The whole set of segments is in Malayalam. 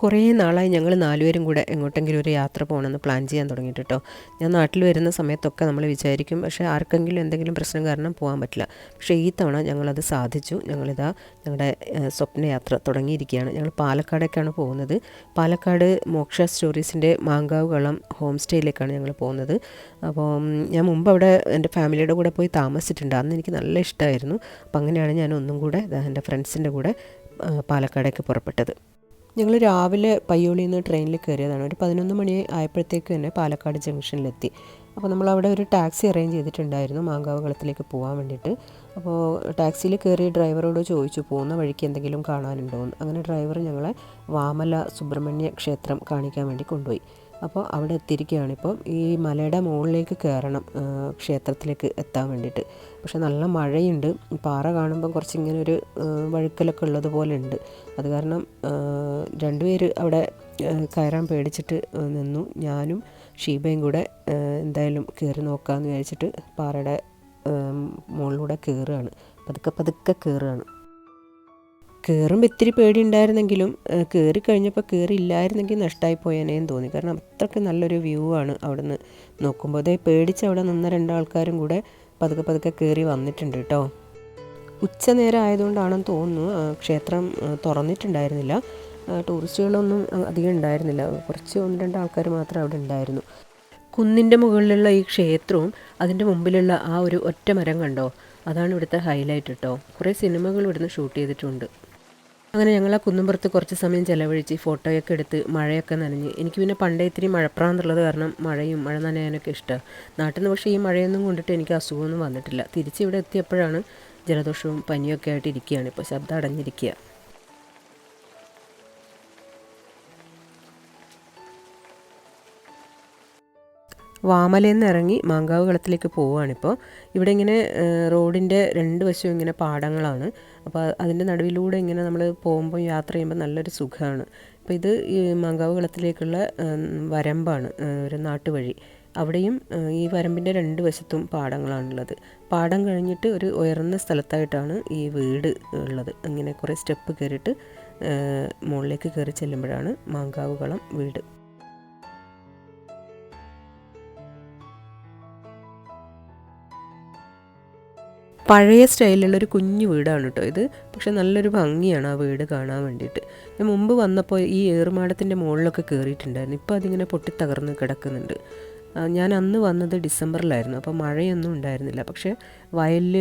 കുറേ നാളായി ഞങ്ങൾ നാലുപേരും കൂടെ എങ്ങോട്ടെങ്കിലും ഒരു യാത്ര പോകണമെന്ന് പ്ലാൻ ചെയ്യാൻ തുടങ്ങിയിട്ട് കേട്ടോ. ഞാൻ നാട്ടിൽ വരുന്ന സമയത്തൊക്കെ നമ്മൾ വിചാരിക്കും, പക്ഷേ ആർക്കെങ്കിലും എന്തെങ്കിലും പ്രശ്നം കാരണം പോകാൻ പറ്റില്ല. പക്ഷേ ഈ തവണ ഞങ്ങളത് സാധിച്ചു. ഞങ്ങളിതാ ഞങ്ങളുടെ സ്വപ്നയാത്ര തുടങ്ങിയിരിക്കുകയാണ്. ഞങ്ങൾ പാലക്കാടേക്കാണ് പോകുന്നത്. പാലക്കാട് മോക്ഷ സ്റ്റോറീസിൻ്റെ മാങ്കാവ് കളം ഹോം സ്റ്റേയിലേക്കാണ് ഞങ്ങൾ പോകുന്നത്. അപ്പോൾ ഞാൻ മുമ്പ് അവിടെ എൻ്റെ ഫാമിലിയുടെ കൂടെ പോയി താമസിച്ചിട്ടുണ്ട്. അന്ന് എനിക്ക് നല്ല ഇഷ്ടമായിരുന്നു. അപ്പം അങ്ങനെയാണ് ഞാൻ ഒന്നും കൂടെ എൻ്റെ ഫ്രണ്ട്സിൻ്റെ കൂടെ പാലക്കാടേക്ക് പുറപ്പെട്ടത്. ഞങ്ങൾ രാവിലെ പയ്യോളിയിൽ നിന്ന് ട്രെയിനിൽ കയറിയതാണ്. ഒരു 11 മണി ആയപ്പോഴത്തേക്ക് തന്നെ പാലക്കാട് ജംഗ്ഷനിലെത്തി. അപ്പോൾ നമ്മളവിടെ ഒരു ടാക്സി അറേഞ്ച് ചെയ്തിട്ടുണ്ടായിരുന്നു മാങ്കാവ് കളത്തിലേക്ക് പോകാൻ വേണ്ടിയിട്ട്. അപ്പോൾ ടാക്സിയിൽ കയറി ഡ്രൈവറോട് ചോദിച്ചു പോകുന്ന വഴിക്ക് എന്തെങ്കിലും കാണാനുണ്ടോ എന്ന്. അങ്ങനെ ഡ്രൈവർ ഞങ്ങളെ വാമല സുബ്രഹ്മണ്യ ക്ഷേത്രം കാണിക്കാൻ വേണ്ടി കൊണ്ടുപോയി. അപ്പോൾ അവിടെ എത്തിയിരിക്കുകയാണിപ്പം. ഈ മലയുടെ മുകളിലേക്ക് കയറണം ക്ഷേത്രത്തിലേക്ക് എത്താൻ വേണ്ടിയിട്ട്. പക്ഷെ നല്ല മഴയുണ്ട്. പാറ കാണുമ്പം കുറച്ചിങ്ങനെ ഒരു വഴുക്കലൊക്കെ ഉള്ളതുപോലെ ഉണ്ട്. അത് കാരണം രണ്ടുപേര് അവിടെ കയറാൻ പേടിച്ചിട്ട് നിന്നു. ഞാനും ഷീബയും കൂടെ എന്തായാലും കയറി നോക്കാമെന്ന് വിചാരിച്ചിട്ട് പാറയുടെ മുകളിലൂടെ കയറുകയാണ്. പതുക്കെ പതുക്കെ കയറുകയാണ്. കയറുമ്പോൾ ഇത്തിരി പേടിയുണ്ടായിരുന്നെങ്കിലും കയറി കഴിഞ്ഞപ്പോൾ കയറിയില്ലായിരുന്നെങ്കിൽ നഷ്ടമായി പോയേനേന്ന് തോന്നി. കാരണം അത്രയ്ക്ക് നല്ലൊരു വ്യൂ ആണ് അവിടെ നിന്ന് നോക്കുമ്പോൾ. അതേ പേടിച്ച് അവിടെ നിന്ന 2 ആൾക്കാരും കൂടെ പതുക്കെ പതുക്കെ കയറി വന്നിട്ടുണ്ട് കേട്ടോ. ഉച്ച നേരം ആയതുകൊണ്ടാണെന്ന് തോന്നുന്നു ക്ഷേത്രം തുറന്നിട്ടുണ്ടായിരുന്നില്ല. ടൂറിസ്റ്റുകളൊന്നും അധികം ഉണ്ടായിരുന്നില്ല. കുറച്ച് 1-2 ആൾക്കാർ മാത്രം അവിടെ ഉണ്ടായിരുന്നു. കുന്നിൻ്റെ മുകളിലുള്ള ഈ ക്ഷേത്രവും അതിൻ്റെ മുമ്പിലുള്ള ആ ഒരു ഒറ്റ മരം കണ്ടോ, അതാണ് ഇവിടുത്തെ ഹൈലൈറ്റ് കേട്ടോ. കുറേ സിനിമകൾ ഇവിടുന്ന് ഷൂട്ട് ചെയ്തിട്ടുണ്ട്. അങ്ങനെ ഞങ്ങൾ ആ കുന്നുംപുറത്ത് കുറച്ച് സമയം ചിലവഴിച്ച് ഫോട്ടോയൊക്കെ എടുത്ത് മഴയൊക്കെ നനഞ്ഞ്. എനിക്ക് പിന്നെ പണ്ടേ ഇത്തിരി മഴപ്രാന്തുള്ളത് കാരണം മഴ നനയാനൊക്കെ ഇഷ്ടമാണ്. നാട്ടിൽ നിന്ന് പക്ഷേ ഈ മഴയൊന്നും കൊണ്ടിട്ട് എനിക്ക് അസുഖമൊന്നും വന്നിട്ടില്ല. തിരിച്ച് ഇവിടെ എത്തിയപ്പോഴാണ് ജലദോഷവും പനിയൊക്കെ ആയിട്ട് ഇരിക്കുകയാണ്. ഇപ്പോൾ ശബ്ദം അടഞ്ഞിരിക്കുക. വാമലയിൽ നിന്ന് ഇറങ്ങി മാങ്കാവ് കളത്തിലേക്ക് പോവുകയാണിപ്പോൾ. ഇവിടെ ഇങ്ങനെ റോഡിൻ്റെ 2 വശവും ഇങ്ങനെ പാടങ്ങളാണ്. അപ്പോൾ അതിൻ്റെ നടുവിലൂടെ ഇങ്ങനെ നമ്മൾ പോകുമ്പോൾ യാത്ര ചെയ്യുമ്പോൾ നല്ലൊരു സുഖമാണ്. അപ്പോൾ ഇത് ഈ മാങ്കാവ് കളത്തിലേക്കുള്ള വരമ്പാണ്, ഒരു നാട്ടുവഴി. അവിടെയും ഈ വരമ്പിൻ്റെ 2 വശത്തും പാടങ്ങളാണുള്ളത്. പാടം കഴിഞ്ഞിട്ട് ഒരു ഉയർന്ന സ്ഥലത്തായിട്ടാണ് ഈ വീട് ഉള്ളത്. ഇങ്ങനെ കുറേ സ്റ്റെപ്പ് കയറിയിട്ട് മുകളിലേക്ക് കയറി ചെല്ലുമ്പോഴാണ് മാങ്കാവ് കളം വീട്. പഴയ സ്റ്റൈലിലുള്ളൊരു കുഞ്ഞു വീടാണ് കേട്ടോ ഇത്. പക്ഷെ നല്ലൊരു ഭംഗിയാണ് ആ വീട് കാണാൻ വേണ്ടിയിട്ട്. ഞാൻ മുമ്പ് വന്നപ്പോൾ ഈ ഏറുമാടത്തിൻ്റെ മുകളിലൊക്കെ കയറിയിട്ടുണ്ടായിരുന്നു. ഇപ്പോൾ അതിങ്ങനെ പൊട്ടിത്തകർന്ന് കിടക്കുന്നുണ്ട്. ഞാൻ അന്ന് വന്നത് ഡിസംബറിലായിരുന്നു. അപ്പോൾ മഴയൊന്നും ഉണ്ടായിരുന്നില്ല. പക്ഷേ വയലിൽ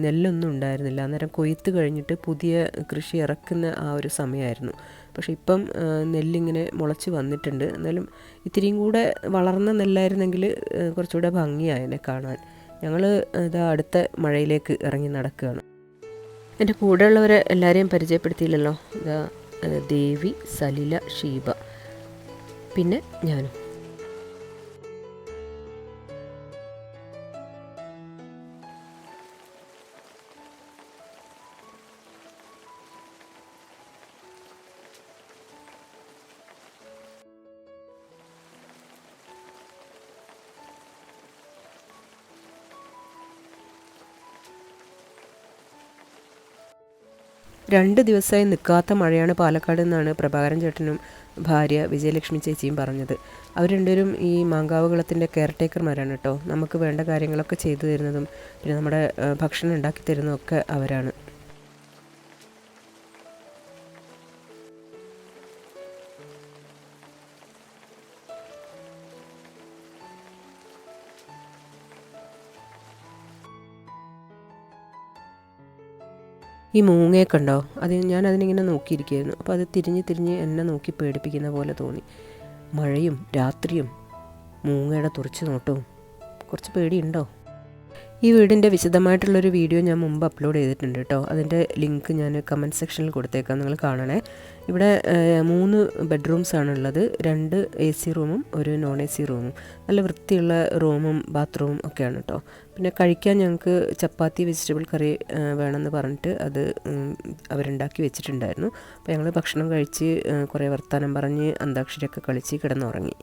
നെല്ലൊന്നും ഉണ്ടായിരുന്നില്ല. അന്നേരം കൊയ്ത്ത് കഴിഞ്ഞിട്ട് പുതിയ കൃഷി ഇറക്കുന്ന ആ ഒരു സമയമായിരുന്നു. പക്ഷേ ഇപ്പം നെല്ലിങ്ങനെ മുളച്ച് വന്നിട്ടുണ്ട്. എന്നാലും ഇത്തിരിയും കൂടെ വളർന്ന നെല്ലായിരുന്നെങ്കിൽ കുറച്ചുകൂടെ ഭംഗിയായെന്നെ കാണാൻ. ഞങ്ങൾ ഇതാ അടുത്ത മഴയിലേക്ക് ഇറങ്ങി നടക്കുകയാണ്. എൻ്റെ കൂടെയുള്ളവരെ എല്ലാവരെയും പരിചയപ്പെടുത്തിയില്ലല്ലോ. ഇതാ ദേവി, സലില, ഷീബ, പിന്നെ ഞാനും. 2 ദിവസമായി നിൽക്കാത്ത മഴയാണ് പാലക്കാട് എന്നാണ് പ്രഭാകരൻ ചേട്ടനും ഭാര്യ വിജയലക്ഷ്മി ചേച്ചിയും പറഞ്ഞത്. അവർ രണ്ടുപേരും ഈ മാങ്കാവ് കുളത്തിൻ്റെ കെയർടേക്കർമാരാണ് കേട്ടോ. നമുക്ക് വേണ്ട കാര്യങ്ങളൊക്കെ ചെയ്തു തരുന്നതും പിന്നെ നമ്മുടെ ഭക്ഷണം ഉണ്ടാക്കി തരുന്നതൊക്കെ അവരാണ്. ഈ മൂങ്ങയൊക്കെ ഉണ്ടോ, ഞാനതിനിങ്ങനെ നോക്കിയിരിക്കുകയായിരുന്നു. അപ്പോൾ അത് തിരിഞ്ഞ് എന്നെ നോക്കി പേടിപ്പിക്കുന്ന പോലെ തോന്നി. മഴയും രാത്രിയും മൂങ്ങയുടെ തുറച്ചു നോട്ടവും കുറച്ച് പേടിയുണ്ടോ? ഈ വീടിൻ്റെ വിശദമായിട്ടുള്ളൊരു വീഡിയോ ഞാൻ മുമ്പ് അപ്ലോഡ് ചെയ്തിട്ടുണ്ട് കേട്ടോ. അതിൻ്റെ ലിങ്ക് ഞാൻ കമൻറ്റ് സെക്ഷനിൽ കൊടുത്തേക്കാം, നിങ്ങൾ കാണണേ. ഇവിടെ 3 ബെഡ്റൂംസാണുള്ളത്. 2 AC റൂമും 1 നോൺ AC റൂമും. നല്ല വൃത്തിയുള്ള റൂമും ബാത്റൂമും ഒക്കെയാണ് കേട്ടോ. പിന്നെ കഴിക്കാൻ ഞങ്ങൾക്ക് ചപ്പാത്തി വെജിറ്റബിൾ കറി വേണമെന്ന് പറഞ്ഞിട്ട് അത് അവരുണ്ടാക്കി വെച്ചിട്ടുണ്ടായിരുന്നു. അപ്പോൾ ഞങ്ങൾ ഭക്ഷണം കഴിച്ച് കുറേ വർത്തമാനം പറഞ്ഞ് അന്താക്ഷരിയൊക്കെ കളിച്ച് കിടന്നുറങ്ങി.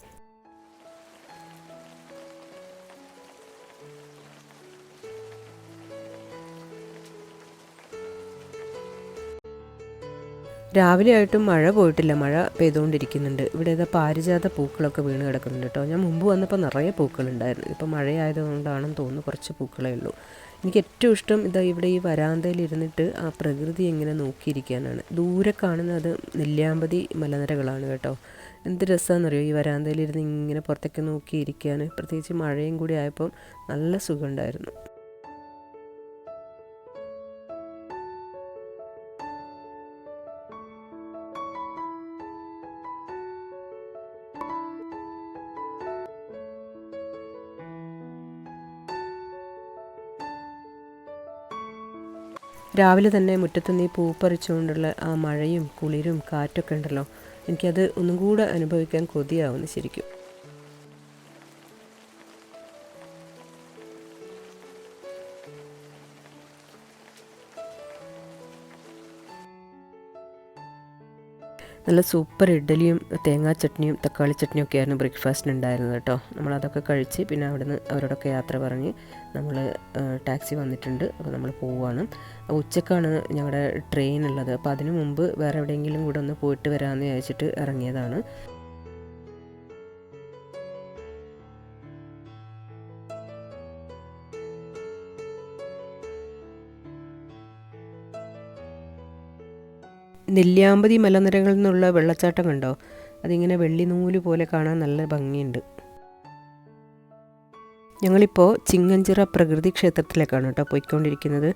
രാവിലെ ആയിട്ടും മഴ പോയിട്ടില്ല, മഴ പെയ്തുകൊണ്ടിരിക്കുന്നുണ്ട്. ഇവിടെ ഇതാ പാരിജാത പൂക്കളൊക്കെ വീണ് കിടക്കുന്നുണ്ട് കേട്ടോ. ഞാൻ മുമ്പ് വന്നപ്പോൾ നിറയെ പൂക്കളുണ്ടായിരുന്നു. ഇപ്പോൾ മഴയായതുകൊണ്ടാണെന്ന് തോന്നുന്നു കുറച്ച് പൂക്കളേ ഉള്ളൂ. എനിക്ക് ഏറ്റവും ഇഷ്ടം ഇതാ ഇവിടെ ഈ വരാന്തയിൽ ഇരുന്നിട്ട് ആ പ്രകൃതി എങ്ങനെ നോക്കിയിരിക്കാനാണ്. ദൂരെ കാണുന്നത് നെല്ലിയാമ്പതി മലനിരകളാണ് കേട്ടോ. എന്ത് രസമാണെന്നറിയോ ഈ വരാന്തയിലിരുന്ന് ഇങ്ങനെ പുറത്തേക്ക് നോക്കിയിരിക്കാൻ. പ്രത്യേകിച്ച് മഴയും കൂടി ആയപ്പോൾ നല്ല സുഖമുണ്ടായിരുന്നു. രാവിലെ തന്നെ മുറ്റത്തുനിന്ന് ഈ പൂ പറിച്ചുകൊണ്ടുള്ള ആ മഴയും കുളിരും കാറ്റൊക്കെ ഉണ്ടല്ലോ, എനിക്കത് ഒന്നും കൂടെ അനുഭവിക്കാൻ കൊതിയാവുന്നു ശരിക്കും. നല്ല സൂപ്പർ ഇഡ്ഡലിയും തേങ്ങാ ചട്നിയും തക്കാളി ചട്നിയും ഒക്കെ ആയിരുന്നു ബ്രേക്ക്ഫാസ്റ്റിന് ഉണ്ടായിരുന്നത് കേട്ടോ. നമ്മളതൊക്കെ കഴിച്ച് പിന്നെ അവിടുന്ന് അവരോടൊക്കെ യാത്ര പറഞ്ഞ് നമ്മൾ ടാക്സി വന്നിട്ടുണ്ട്. അപ്പോൾ നമ്മൾ പോവുകയാണ്. ഉച്ചക്കാണ് ഞങ്ങളുടെ ട്രെയിൻ ഉള്ളത്. അപ്പോൾ അതിനു മുമ്പ് വേറെ എവിടെയെങ്കിലും കൂടെ ഒന്ന് പോയിട്ട് വരാമെന്ന് വിചാരിച്ചിട്ട് ഇറങ്ങിയതാണ്. നെല്ലിയാമ്പതി മലനിരകളിൽ നിന്നുള്ള വെള്ളച്ചാട്ടം കണ്ടോ? അതിങ്ങനെ വെള്ളി നൂല് പോലെ കാണാൻ നല്ല ഭംഗിയുണ്ട്. ഞങ്ങളിപ്പോൾ ചിങ്ങഞ്ചിറ പ്രകൃതി ക്ഷേത്രത്തിലേക്കാണ് കേട്ടോ പോയിക്കൊണ്ടിരിക്കുന്നത്.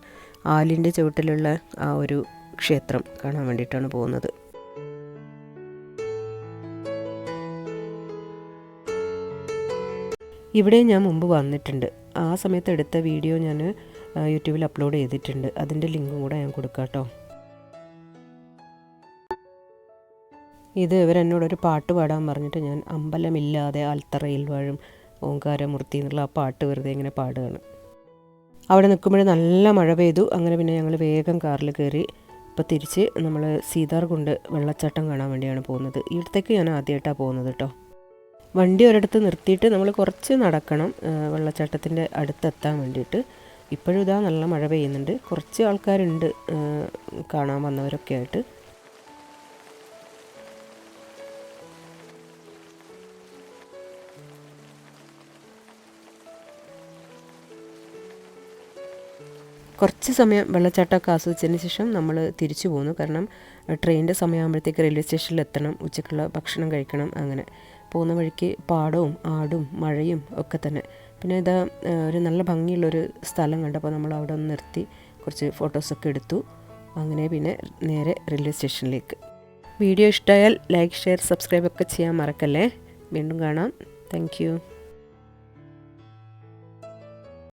ആലിൻ്റെ ചുവട്ടിലുള്ള ആ ഒരു ക്ഷേത്രം കാണാൻ വേണ്ടിയിട്ടാണ് പോകുന്നത്. ഇവിടെ ഞാൻ മുമ്പ് വന്നിട്ടുണ്ട്. ആ സമയത്ത് എടുത്ത വീഡിയോ ഞാൻ യൂട്യൂബിൽ അപ്ലോഡ് ചെയ്തിട്ടുണ്ട്. അതിൻ്റെ ലിങ്കും കൂടെ ഞാൻ കൊടുക്കാം കേട്ടോ. ഇത് ഇവരെന്നോടൊരു പാട്ട് പാടാൻ പറഞ്ഞിട്ട് ഞാൻ അമ്പലമില്ലാതെ ആൽത്തറയിൽ വാഴും ഓങ്കാരമൂർത്തി എന്നുള്ള ആ പാട്ട് വെറുതെ ഇങ്ങനെ പാടുകയാണ്. അവിടെ നിൽക്കുമ്പോൾ നല്ല മഴ പെയ്തു. അങ്ങനെ പിന്നെ ഞങ്ങൾ വേഗം കാറിൽ കയറി ഇപ്പോൾ തിരിച്ച് നമ്മൾ സീതാർകുണ്ട് വെള്ളച്ചാട്ടം കാണാൻ വേണ്ടിയാണ് പോകുന്നത്. ഇവിടത്തേക്ക് ഞാൻ ആദ്യമായിട്ടാണ് പോകുന്നത് കേട്ടോ. വണ്ടി ഒരിടത്ത് നിർത്തിയിട്ട് നമ്മൾ കുറച്ച് നടക്കണം വെള്ളച്ചാട്ടത്തിൻ്റെ അടുത്തെത്താൻ വേണ്ടിയിട്ട്. ഇപ്പോഴും ഇതാ നല്ല മഴ പെയ്യുന്നുണ്ട്. കുറച്ച് ആൾക്കാരുണ്ട് കാണാൻ വന്നവരൊക്കെ ആയിട്ട്. കുറച്ച് സമയം വെള്ളച്ചാട്ടമൊക്കെ ആസ്വദിച്ചതിന് ശേഷം നമ്മൾ തിരിച്ചു പോന്നു. കാരണം ട്രെയിനിൻ്റെ സമയമാകുമ്പോഴത്തേക്ക് റെയിൽവേ സ്റ്റേഷനിൽ എത്തണം, ഉച്ചയ്ക്കുള്ള ഭക്ഷണം കഴിക്കണം. അങ്ങനെ പോകുന്ന വഴിക്ക് പാടവും ആടും മഴയും ഒക്കെ തന്നെ. പിന്നെ ഇതാ ഒരു നല്ല ഭംഗിയുള്ളൊരു സ്ഥലം കണ്ടപ്പോൾ നമ്മൾ അവിടെ ഒന്ന് നിർത്തി കുറച്ച് ഫോട്ടോസൊക്കെ എടുത്തു. അങ്ങനെ പിന്നെ നേരെ റെയിൽവേ സ്റ്റേഷനിലേക്ക്. വീഡിയോ ഇഷ്ടമായാൽ ലൈക്ക്, ഷെയർ, സബ്സ്ക്രൈബ് ഒക്കെ ചെയ്യാൻ മറക്കല്ലേ. വീണ്ടും കാണാം. താങ്ക്